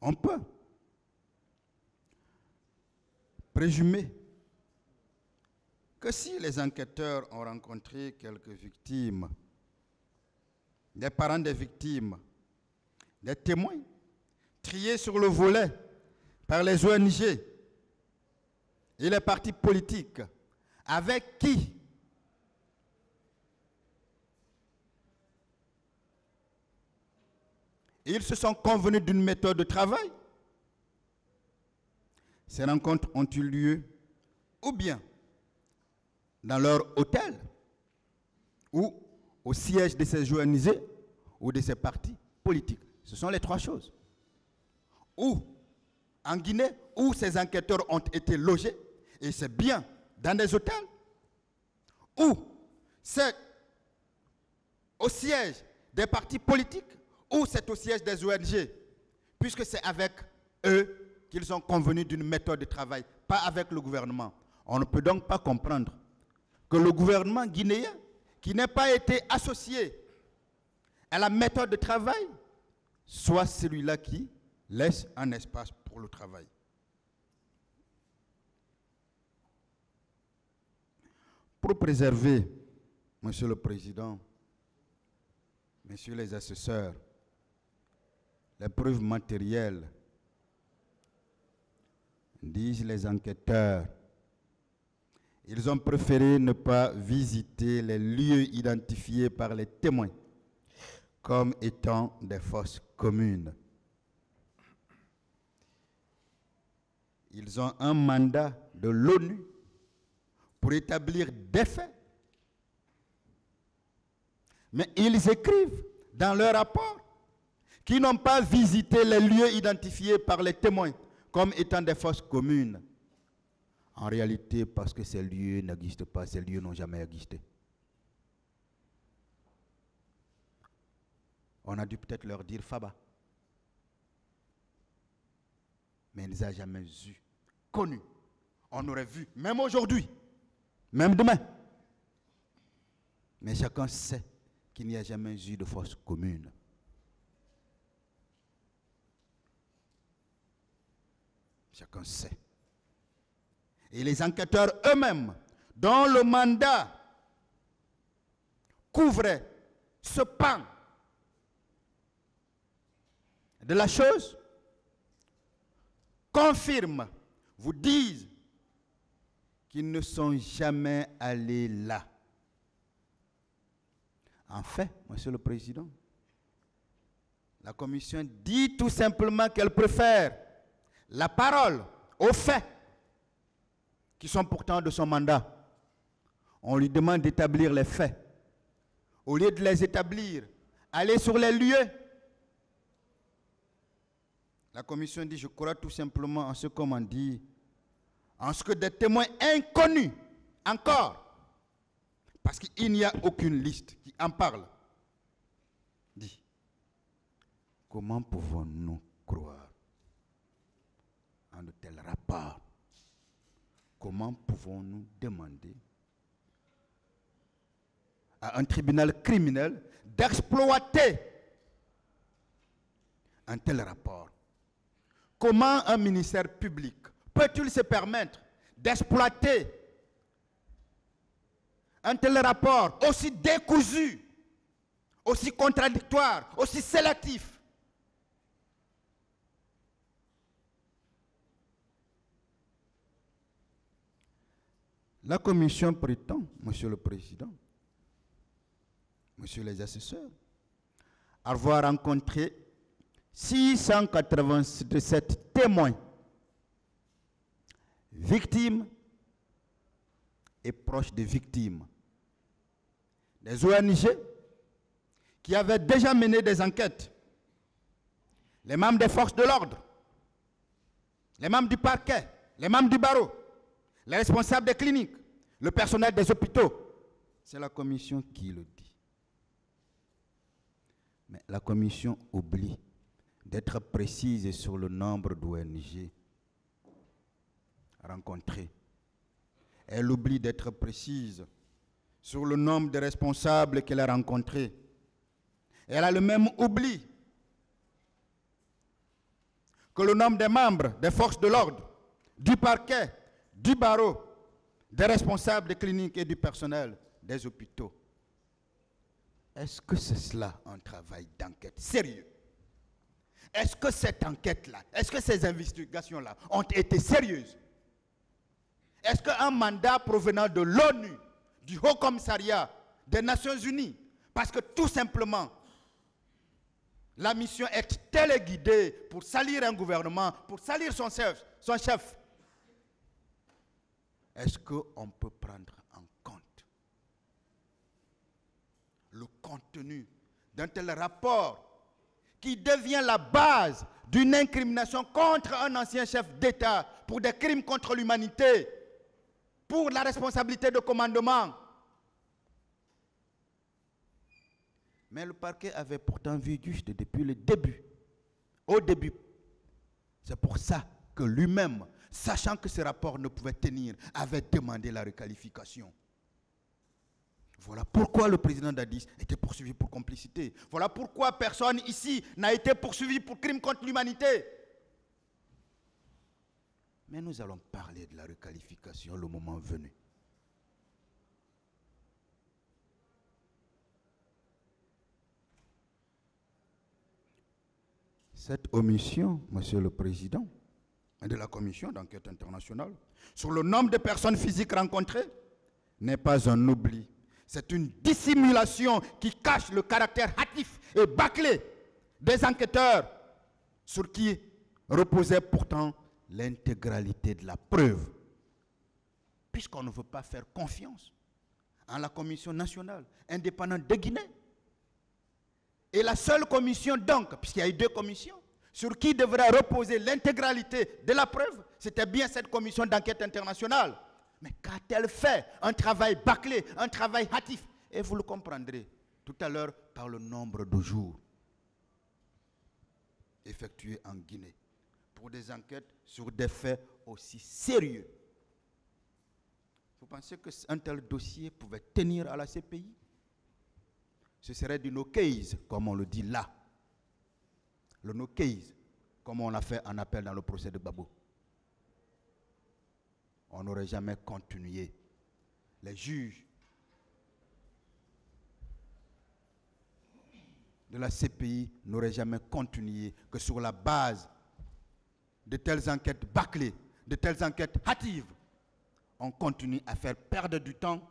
On peut présumer que si les enquêteurs ont rencontré quelques victimes, des parents des victimes, des témoins, triés sur le volet par les ONG et les partis politiques, avec qui ils se sont convenus d'une méthode de travail. Ces rencontres ont eu lieu ou bien dans leur hôtel ou au siège de ces ONG ou de ces partis politiques. Ce sont les trois choses. Ou en Guinée, où ces enquêteurs ont été logés, et c'est bien dans des hôtels, ou c'est au siège des partis politiques, ou c'est au siège des ONG, puisque c'est avec eux qu'ils ont convenu d'une méthode de travail, pas avec le gouvernement. On ne peut donc pas comprendre que le gouvernement guinéen, qui n'a pas été associé à la méthode de travail, soit celui-là qui laisse un espace pour le travail. Pour préserver, Monsieur le Président, Messieurs les assesseurs, les preuves matérielles, disent les enquêteurs, ils ont préféré ne pas visiter les lieux identifiés par les témoins comme étant des fosses communes. Ils ont un mandat de l'ONU pour établir des faits. Mais ils écrivent dans leur rapport qu'ils n'ont pas visité les lieux identifiés par les témoins comme étant des fosses communes. En réalité, parce que ces lieux n'existent pas, ces lieux n'ont jamais existé. On a dû peut-être leur dire Faba. Mais ils ne les ont jamais eu, connus. On aurait vu, même aujourd'hui, même demain. Mais chacun sait qu'il n'y a jamais eu de force commune. Chacun sait. Et les enquêteurs eux-mêmes, dont le mandat couvrait ce pan de la chose, confirment, vous disent qu'ils ne sont jamais allés là. En fait, Monsieur le Président, la Commission dit tout simplement qu'elle préfère la parole aux faits, qui sont pourtant de son mandat. On lui demande d'établir les faits. Au lieu de les établir, aller sur les lieux. La Commission dit, je crois tout simplement en ce qu'on m'a dit, en ce que des témoins inconnus, encore, parce qu'il n'y a aucune liste qui en parle, dit, comment pouvons-nous croire en de tels rapports? Comment pouvons-nous demander à un tribunal criminel d'exploiter un tel rapport? Comment un ministère public peut-il se permettre d'exploiter un tel rapport aussi décousu, aussi contradictoire, aussi sélectif? La Commission prétend, Monsieur le Président, Messieurs les assesseurs, avoir rencontré 687 témoins, victimes et proches des victimes, des ONG qui avaient déjà mené des enquêtes, les membres des forces de l'ordre, les membres du parquet, les membres du barreau, les responsables des cliniques, le personnel des hôpitaux. C'est la Commission qui le dit. Mais la Commission oublie d'être précise sur le nombre d'ONG rencontrées. Elle oublie d'être précise sur le nombre de responsables qu'elle a rencontrés. Elle a le même oubli que le nombre des membres des forces de l'ordre, du parquet, du barreau, des responsables des cliniques et du personnel des hôpitaux. Est-ce que c'est cela un travail d'enquête sérieux? Est-ce que cette enquête-là, est-ce que ces investigations-là ont été sérieuses? Est-ce qu'un mandat provenant de l'ONU, du Haut Commissariat des Nations Unies, parce que tout simplement, la mission est téléguidée pour salir un gouvernement, pour salir son chef, est-ce qu'on peut prendre en compte le contenu d'un tel rapport qui devient la base d'une incrimination contre un ancien chef d'État pour des crimes contre l'humanité, pour la responsabilité de commandement? Mais le parquet avait pourtant vu juste depuis le début. Au début. C'est pour ça que lui-même, sachant que ce rapport ne pouvait tenir, avait demandé la requalification. Voilà pourquoi le président Dadis était poursuivi pour complicité. Voilà pourquoi personne ici n'a été poursuivi pour crime contre l'humanité. Mais nous allons parler de la requalification le moment venu. Cette omission, Monsieur le Président, de la commission d'enquête internationale, sur le nombre de personnes physiques rencontrées, n'est pas un oubli. C'est une dissimulation qui cache le caractère hâtif et bâclé des enquêteurs, sur qui reposait pourtant l'intégralité de la preuve. Puisqu'on ne veut pas faire confiance en la commission nationale indépendante de Guinée. Et la seule commission donc, puisqu'il y a eu deux commissions, sur qui devrait reposer l'intégralité de la preuve, c'était bien cette commission d'enquête internationale. Mais qu'a-t-elle fait? Un travail bâclé, un travail hâtif. Et vous le comprendrez tout à l'heure par le nombre de jours effectués en Guinée pour des enquêtes sur des faits aussi sérieux. Vous pensez qu'un tel dossier pouvait tenir à la CPI? Ce serait du no case, comme on le dit là. Le no case, comme on l'a fait en appel dans le procès de Babou. On n'aurait jamais continué. Les juges de la CPI n'auraient jamais continué que sur la base de telles enquêtes bâclées, de telles enquêtes hâtives. On continue à faire perdre du temps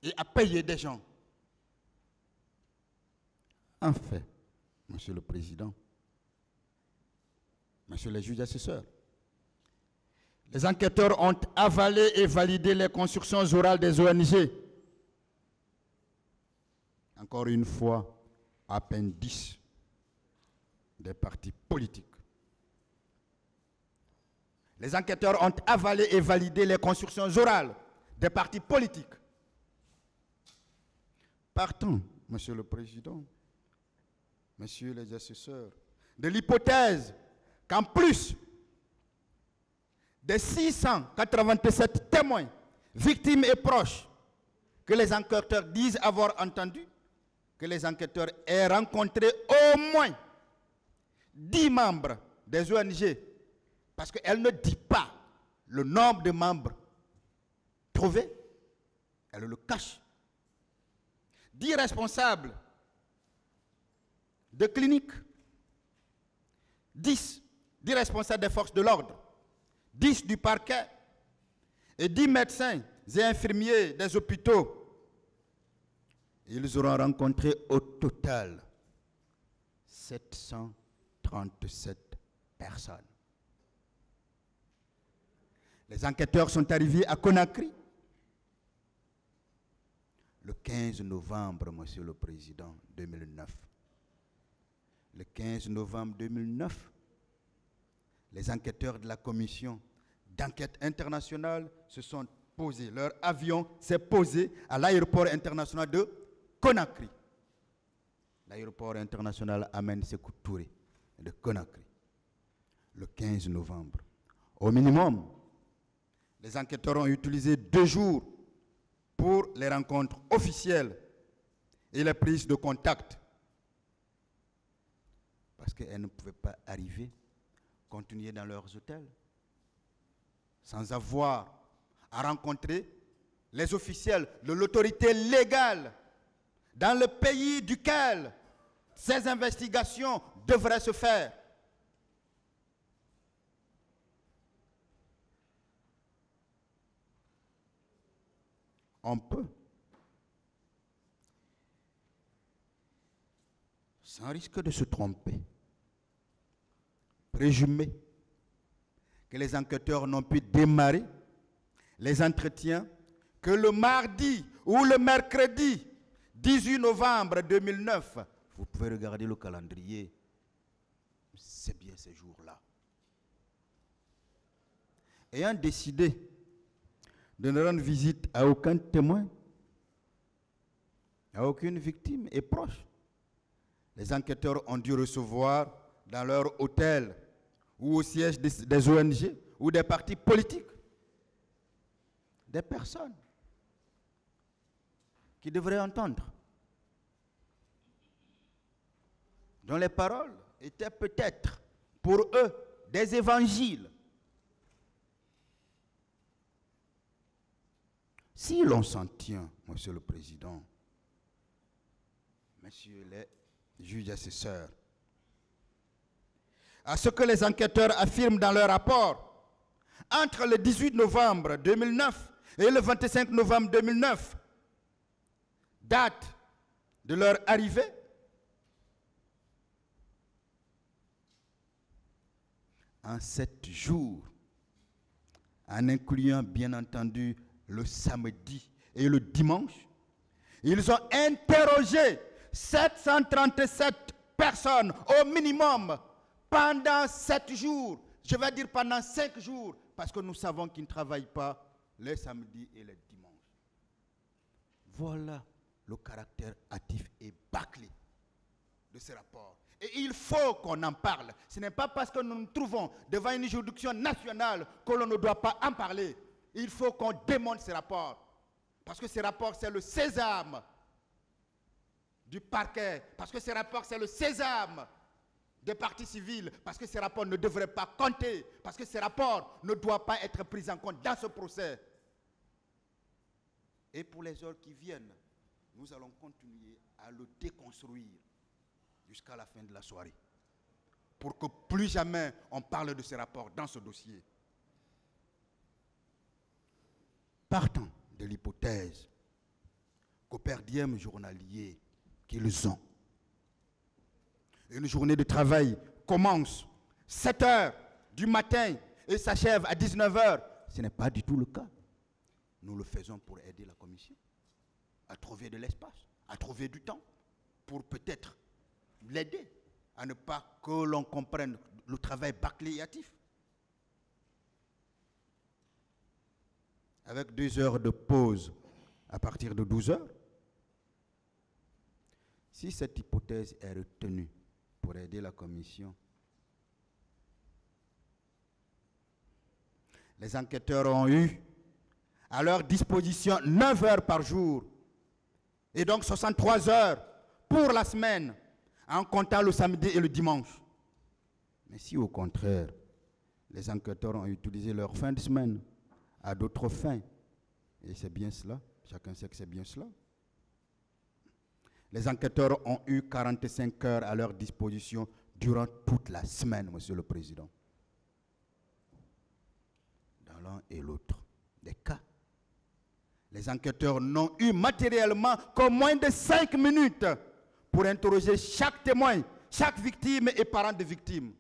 et à payer des gens. En fait, Monsieur le Président, Monsieur les juges assesseurs, les enquêteurs ont avalé et validé les constructions orales des ONG. Encore une fois, à peine 10 des partis politiques. Les enquêteurs ont avalé et validé les constructions orales des partis politiques. Partons, Monsieur le Président, Messieurs les assesseurs, de l'hypothèse qu'en plus des 687 témoins, victimes et proches, que les enquêteurs disent avoir entendus, que les enquêteurs aient rencontré au moins 10 membres des ONG, parce qu'elle ne dit pas le nombre de membres trouvés, elle le cache. 10 responsables de cliniques, 10 responsables des forces de l'ordre, 10 du parquet et 10 médecins et infirmiers des hôpitaux. Ils auront rencontré au total 737 personnes. Les enquêteurs sont arrivés à Conakry le 15 novembre, Monsieur le Président, 2009. Le 15 novembre 2009, les enquêteurs de la commission d'enquête internationale se sont posés. Leur avion s'est posé à l'aéroport international de Conakry. L'aéroport international Amen Sékou Touré de Conakry. Le 15 novembre. Au minimum, les enquêteurs ont utilisé 2 jours pour les rencontres officielles et les prises de contact. parce qu'elles ne pouvaient pas arriver, continuer dans leurs hôtels, sans avoir à rencontrer les officiels de l'autorité légale dans le pays duquel ces investigations devraient se faire. On peut, sans risque de se tromper, présumer que les enquêteurs n'ont pu démarrer les entretiens que le mardi ou le mercredi 18 novembre 2009. Vous pouvez regarder le calendrier, c'est bien ces jours-là. Ayant décidé de ne rendre visite à aucun témoin, à aucune victime et proche, les enquêteurs ont dû recevoir dans leur hôtel ou au siège des ONG ou des partis politiques des personnes qui devraient entendre, dont les paroles étaient peut-être pour eux des évangiles. Si l'on s'en tient, Monsieur le Président, Messieurs les juges assesseurs, à ce que les enquêteurs affirment dans leur rapport, entre le 18 novembre 2009 et le 25 novembre 2009, date de leur arrivée, en 7 jours, en incluant bien entendu le samedi et le dimanche, ils ont interrogé 737 personnes au minimum pendant 7 jours. Je vais dire pendant 5 jours, parce que nous savons qu'ils ne travaillent pas les samedis et les dimanches. Voilà le caractère hâtif et bâclé de ce rapport. Et il faut qu'on en parle. Ce n'est pas parce que nous nous trouvons devant une juridiction nationale que l'on ne doit pas en parler. Il faut qu'on démonte ces rapports. Parce que ces rapports, c'est le sésame du parquet. Parce que ces rapports, c'est le sésame des parties civiles. Parce que ces rapports ne devraient pas compter. Parce que ces rapports ne doivent pas être pris en compte dans ce procès. Et pour les heures qui viennent, nous allons continuer à le déconstruire jusqu'à la fin de la soirée, pour que plus jamais on parle de ces rapports dans ce dossier. Partant de l'hypothèse qu'au per diem journalier qu'ils ont, une journée de travail commence 7 heures du matin et s'achève à 19 heures, ce n'est pas du tout le cas. Nous le faisons pour aider la commission à trouver de l'espace, à trouver du temps, pour peut-être l'aider à ne pas que l'on comprenne le travail bâclé et hâtif. Avec 2 heures de pause à partir de 12 heures. Si cette hypothèse est retenue pour aider la commission, les enquêteurs ont eu à leur disposition 9 heures par jour et donc 63 heures pour la semaine, en comptant le samedi et le dimanche. Mais si au contraire, les enquêteurs ont utilisé leur fin de semaine à d'autres fins, et c'est bien cela, chacun sait que c'est bien cela, les enquêteurs ont eu 45 heures à leur disposition durant toute la semaine, Monsieur le Président. Dans l'un et l'autre des cas, les enquêteurs n'ont eu matériellement que moins de 5 minutes pour interroger chaque témoin, chaque victime et parent de victime.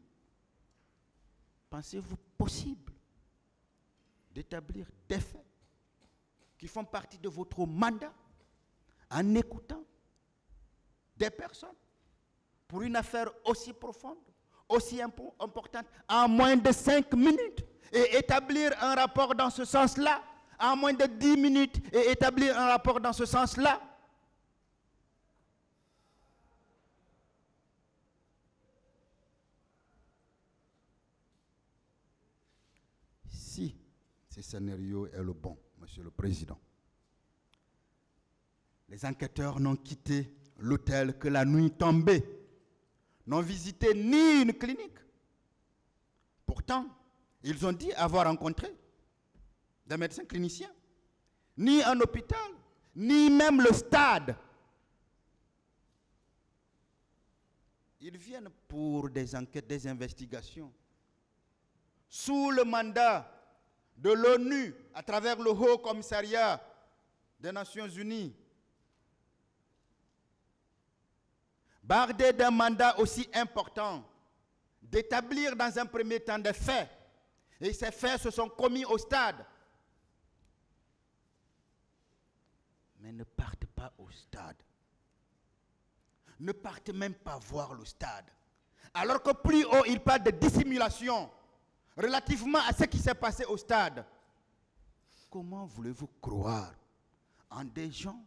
Pensez-vous possible d'établir des faits qui font partie de votre mandat en écoutant des personnes pour une affaire aussi profonde, aussi importante, en moins de 5 minutes et établir un rapport dans ce sens-là, en moins de 10 minutes et établir un rapport dans ce sens-là? Si ce scénario est le bon, Monsieur le Président, les enquêteurs n'ont quitté l'hôtel que la nuit tombée, n'ont visité ni une clinique. Pourtant, ils ont dit avoir rencontré des médecins cliniciens, ni un hôpital, ni même le stade. Ils viennent pour des enquêtes, des investigations, sous le mandat de l'ONU, à travers le Haut Commissariat des Nations Unies, bardé d'un mandat aussi important, d'établir dans un premier temps des faits. Et ces faits se sont commis au stade. Mais ne partez pas au stade. Ne partez même pas voir le stade. Alors que plus haut, il parle de dissimulation relativement à ce qui s'est passé au stade. Comment voulez-vous croire en des gens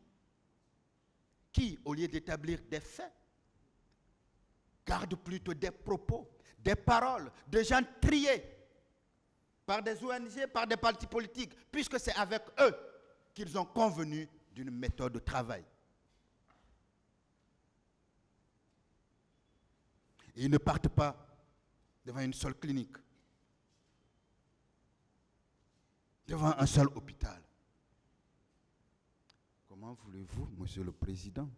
qui, au lieu d'établir des faits, gardent plutôt des propos, des paroles, de gens triés par des ONG, par des partis politiques, puisque c'est avec eux qu'ils ont convenu d'une méthode de travail. Et ils ne partent pas devant une seule clinique, devant un seul hôpital. Comment voulez-vous, Monsieur le Président,